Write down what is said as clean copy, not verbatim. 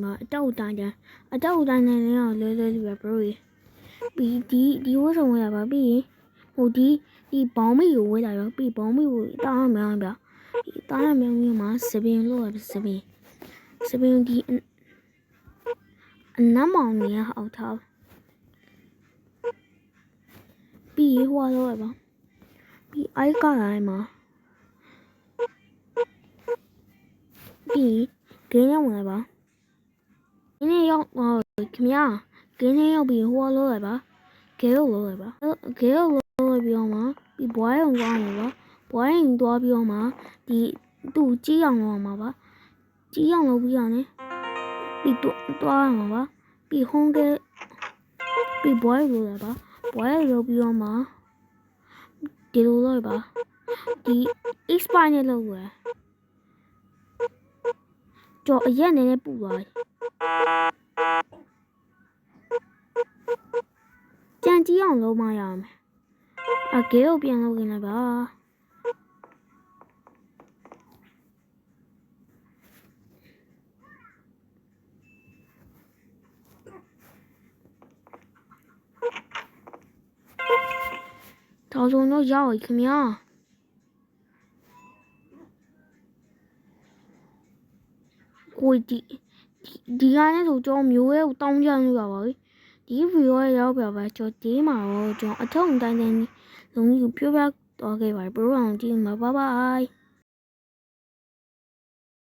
မှာအတောက်တိုင်းတိုင်းလည်းအောင်လွယ်လွယ်လူပဲဘရိုကြီးဒီဝတ်ဆောင်ရပါပြီဟိုဒီဘောင်းမီကိုဝဲလာရောပြီးဘောင်းမီကိုတောင်းမြောင်းပြတောင်းမြောင်းပြီးမှာစပင်လို့စပင်ဒီအနမ်းမောင်နေရအောင်ထားပြီးဟွာလို့ရပါပြီးအိုက်ကရိုင်းမှာပြီးဂင်းရောက်ဝင်ပါဂင်းရောက်ခင်ဗျာဂင်းရောက်ပြီးဟွာလို့ရပါဂဲလို့လို့ရပါဂဲလို့လို့ပြီးအောင်မှာပြီးဘွားရုံသွားမှာပါဘွားရင်သွားပြီးအောင်မှာဒီသူ့ကြီးအောင်လို့မှာပါကြီးအောင်လို့ပြီးအောင်ねပြီးသွားမှာပါပြီးဟုံးကပြီးဘွားရုံလို့ရပါဘွားရုံပြီးအောင်မှာဒီလိုလို့ရပါဒီ expire နဲ့လို့ရကြော်အရက်နဲ့ပူသွားကြံကြီးအောင်လုံးမရအောင်အကဲကိုပြန်လုပ်နေလိုက်ပါထောင်စုံတော့ရောက်ပြီခင်ဗျာကိုဒီကနေ့ဆိုကျွန်တော်မျိုးရဲကိုတောင်းကြလို့ရပါဘူးဒီဗီဒီယိုရဲ့ရောက်ပြပါကျွန်တော်ဒီမှာတော့ကျွန်တော်အထုံတိုင်းလုံးကြီးကိုပြောပြတော့ခဲ့ပါတယ်ဘရိုအောင်ကြည့်မှာဘိုင်